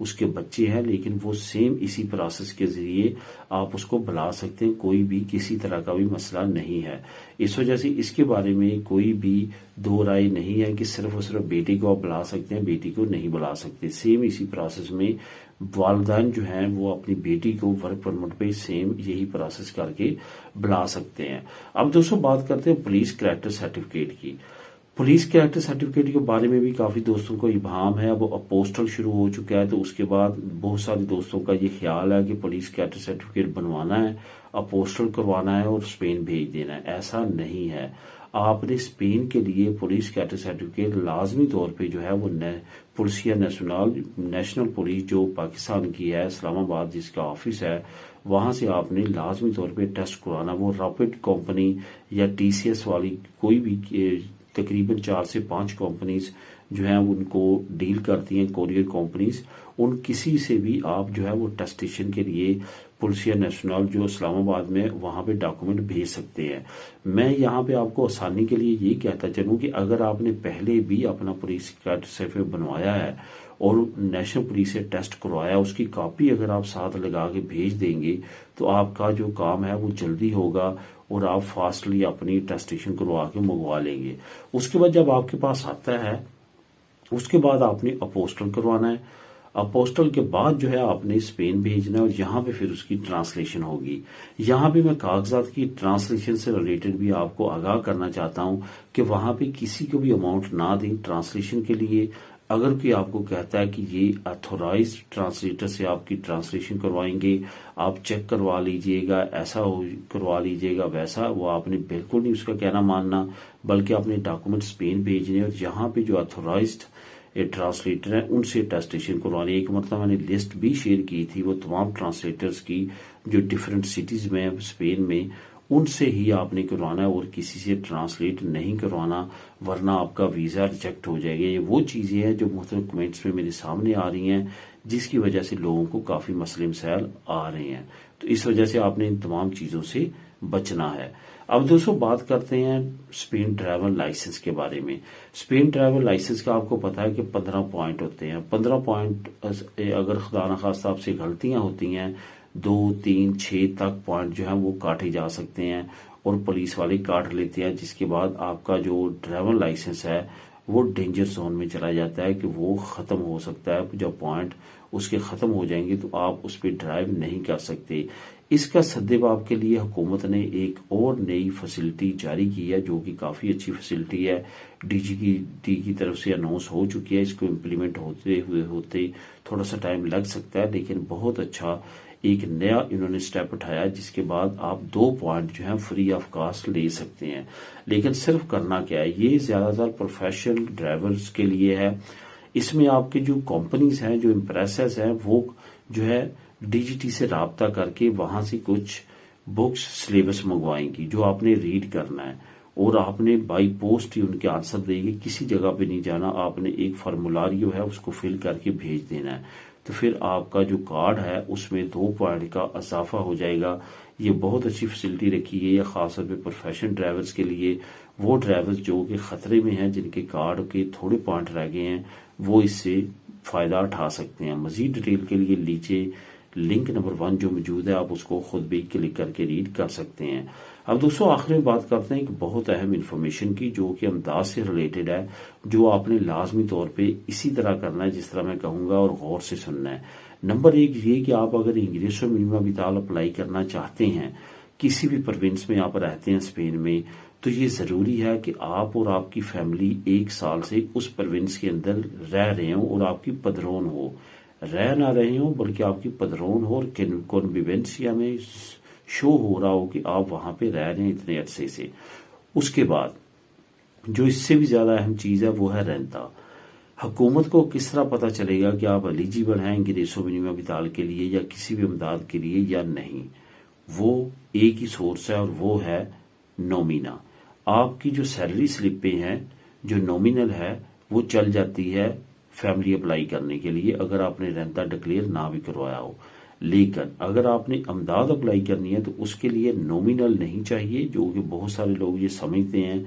اس کے بچے ہیں، لیکن وہ سیم اسی پروسیس کے ذریعے آپ اس کو بلا سکتے ہیں، کوئی بھی کسی طرح کا بھی مسئلہ نہیں ہے۔ اس وجہ سے اس کے بارے میں کوئی بھی دو رائے نہیں ہے کہ صرف اور صرف بیٹے کو آپ بلا سکتے ہیں، بیٹی کو نہیں بلا سکتے۔ سیم اسی پروسیس میں والدین جو ہیں وہ اپنی بیٹی کو ورک پرمٹ پہ سیم یہی پروسیس کر کے بلا سکتے ہیں۔ اب دوستوں بات کرتے ہیں پولیس کریکٹر سرٹیفکیٹ کی۔ پولیس کریکٹر سرٹیفکیٹ کے بارے میں بھی کافی دوستوں کو ابہام ہے، وہ اپوسٹل شروع ہو چکا ہے، تو اس کے بعد بہت سارے دوستوں کا یہ خیال ہے کہ پولیس کریکٹر سرٹیفکیٹ بنوانا ہے، اپوسٹل کروانا ہے اور اسپین بھیج دینا ہے۔ ایسا نہیں ہے۔ آپ نے اسپین کے لیے پولیس کریکٹر سرٹیفکیٹ لازمی طور پہ جو ہے وہ پولیسیا نیشنل پولیس جو پاکستان کی ہے، اسلام آباد جس کا آفس ہے، وہاں سے آپ نے لازمی طور پہ ٹیسٹ کروانا۔ وہ راپڈ کمپنی یا ٹی سی ایس والی کوئی بھی تقریباً 4 سے 5 کمپنیز جو ہیں ان کو ڈیل کرتی ہیں، کوریئر کمپنیز، ان کسی سے بھی آپ جو ہے وہ ٹیسٹیشن کے لیے پولیسیا نیشنل جو اسلام آباد میں وہاں پہ ڈاکومنٹ بھیج سکتے ہیں۔ میں یہاں پہ آپ کو آسانی کے لیے یہ کہتا چلوں کہ اگر آپ نے پہلے بھی اپنا پولیس کریکٹر سرٹیفکیٹ بنوایا ہے اور نیشنل پولیس سے ٹیسٹ کروایا، اس کی کاپی اگر آپ ساتھ لگا کے بھیج دیں گے تو آپ کا جو کام ہے وہ جلدی ہوگا اور آپ فاسٹلی اپنی ٹیسٹیشن کروا کے منگوا لیں گے۔ اس کے بعد جب آپ کے پاس آتا ہے، اس کے بعد آپ نے اپوسٹل کروانا ہے۔ اپوسٹل کے بعد جو ہے آپ نے اسپین بھیجنا ہے اور یہاں پہ پھر اس کی ٹرانسلیشن ہوگی۔ یہاں پہ میں کاغذات کی ٹرانسلیشن سے ریلیٹڈ بھی آپ کو آگاہ کرنا چاہتا ہوں کہ وہاں پہ کسی کو بھی اماؤنٹ نہ دیں ٹرانسلیشن کے لیے۔ اگر کوئی آپ کو کہتا ہے کہ یہ اتھورائزڈ ٹرانسلیٹر سے آپ کی ٹرانسلیشن کروائیں گے، آپ چیک کروا لیجئے گا، ایسا کروا لیجئے گا، ویسا، وہ آپ نے بالکل نہیں اس کا کہنا ماننا، بلکہ اپنے ڈاکومنٹ اسپین بھیجنے اور یہاں پہ جو اتھورائزڈ ٹرانسلیٹر ہیں ان سے ٹیسٹیشن کروانے۔ ایک مرتبہ میں نے لسٹ بھی شیئر کی تھی وہ تمام ٹرانسلیٹرز کی جو ڈیفرنٹ سٹیز میں اسپین میں، ان سے ہی آپ نے کروانا ہے اور کسی سے ٹرانسلیٹ نہیں کروانا، ورنہ آپ کا ویزا ریجیکٹ ہو جائے گا۔ یہ وہ چیزیں ہیں جو مختلف کمنٹس میں میرے سامنے آ رہی ہیں، جس کی وجہ سے لوگوں کو کافی مسئلے مسائل آ رہے ہیں، تو اس وجہ سے آپ نے ان تمام چیزوں سے بچنا ہے۔ اب دوستوں بات کرتے ہیں اسپین ڈرائیور لائسنس کے بارے میں۔ اسپین ڈرائیور لائسنس کا آپ کو پتا ہے کہ 15 پوائنٹ ہوتے ہیں۔ 15 پوائنٹ اگر خدا نخواستہ آپ سے غلطیاں ہوتی ہیں، 2، 3، 6 تک پوائنٹ جو ہیں وہ کاٹے جا سکتے ہیں اور پولیس والے کاٹ لیتے ہیں، جس کے بعد آپ کا جو ڈرائیور لائسنس ہے وہ ڈینجر زون میں چلا جاتا ہے کہ وہ ختم ہو سکتا ہے۔ جب پوائنٹ اس کے ختم ہو جائیں گے تو آپ اس پہ ڈرائیو نہیں کر سکتے۔ اس کا سدباب کے لیے حکومت نے ایک اور نئی فیسلٹی جاری کی ہے، جو کہ کافی اچھی فیسلٹی ہے، ڈی جی کی طرف سے اناؤنس ہو چکی ہے۔ اس کو امپلیمنٹ ہوتے تھوڑا سا ٹائم لگ سکتا ہے، لیکن بہت اچھا ایک نیا انہوں نے سٹیپ اٹھایا، جس کے بعد آپ 2 پوائنٹ جو ہیں فری آف کاسٹ لے سکتے ہیں۔ لیکن صرف کرنا کیا ہے، یہ زیادہ تر پروفیشنل ڈرائیورز کے لیے ہے۔ اس میں آپ کے جو کمپنیز ہیں، جو امپریسز ہیں، وہ جو ہے ڈی جی ٹی سے رابطہ کر کے وہاں سے کچھ بکس سلیبس منگوائیں گی جو آپ نے ریڈ کرنا ہے، اور آپ نے بائی پوسٹ ہی ان کے آنسر دے گی، کسی جگہ پہ نہیں جانا، آپ نے ایک فارمولاریو ہے اس کو فل کر کے بھیج دینا ہے، تو پھر آپ کا جو کارڈ ہے اس میں 2 پوائنٹ کا اضافہ ہو جائے گا۔ یہ بہت اچھی فیسلٹی رکھی گئی ہے، خاص طور پہ پروفیشنل ڈرائیورز کے لیے۔ وہ ڈرائیورز جو کہ خطرے میں ہیں، جن کے کارڈ کے تھوڑے پوائنٹ رہ گئے ہیں، وہ اس سے فائدہ اٹھا سکتے ہیں۔ مزید ڈیٹیل کے لیے نیچے لنک نمبر 1 جو موجود ہے، آپ اس کو خود بھی کلک کر کے ریڈ کر سکتے ہیں۔ اب دوستوں آخر میں بات کرتے ہیں ایک بہت اہم انفارمیشن کی، جو کہ امداد سے ریلیٹڈ ہے، جو آپ نے لازمی طور پہ اسی طرح کرنا ہے جس طرح میں کہوں گا، اور غور سے سننا ہے۔ نمبر 1 یہ کہ آپ اگر انگریسو منیمم ویتال اپلائی کرنا چاہتے ہیں، کسی بھی پروونس میں آپ رہتے ہیں اسپین میں، تو یہ ضروری ہے کہ آپ اور آپ کی فیملی 1 سال سے اس پروونس کے اندر رہ رہے ہوں اور آپ کی پدرون ہو، رہ نہ رہے ہوں بلکہ آپ کی پدرون ہو، اور کنویونسیا میں شو ہو رہا ہو کہ آپ وہاں پہ رہ رہے ہیں اتنے عرصے سے۔ اس کے بعد جو اس سے بھی زیادہ اہم چیز ہے وہ ہے رینتا۔ حکومت کو کس طرح پتہ چلے گا کہ آپ ایلیجیبل ہیں انگریسو منیمم ویتال کے لیے یا کسی بھی امداد کے لیے یا نہیں؟ وہ ایک ہی سورس ہے اور وہ ہے نومینا۔ آپ کی جو سیلری سلپیں ہیں جو نومینل ہے وہ چل جاتی ہے فیملی اپلائی کرنے کے لیے، اگر آپ نے رینتا ڈکلیئر نہ بھی کروایا ہو۔ لیکن اگر آپ نے امداد اپلائی کرنی ہے تو اس کے لیے نومینل نہیں چاہیے، جو کہ بہت سارے لوگ یہ سمجھتے ہیں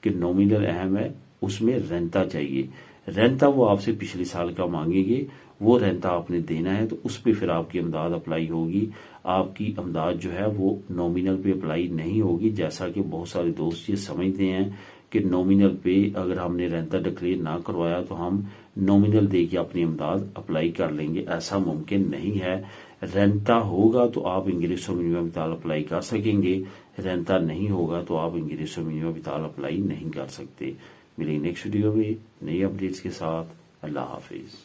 کہ نومینل اہم ہے، اس میں رینتا چاہیے۔ رینتا وہ آپ سے پچھلے سال کا مانگیں گے وہ رینتا آپ نے دینا ہے تو اس پہ پھر آپ کی امداد اپلائی ہوگی. آپ کی امداد جو ہے وہ نومینل پہ اپلائی نہیں ہوگی، جیسا کہ بہت سارے دوست یہ سمجھتے ہیں کہ نومینل پہ اگر ہم نے رینتا ڈکلیئر نہ کروایا تو ہم نومینل دے کے اپنی امداد اپلائی کر لیں گے. ایسا ممکن نہیں ہے. رینتا ہوگا تو آپ انگریسو منیمم وطال اپلائی کر سکیں گے، رینتا نہیں ہوگا تو آپ انگریسو منیمم وطال اپلائی نہیں کر سکتے. ملیں نیکسٹ ویڈیو میں نئی اپڈیٹس کے ساتھ. اللہ حافظ.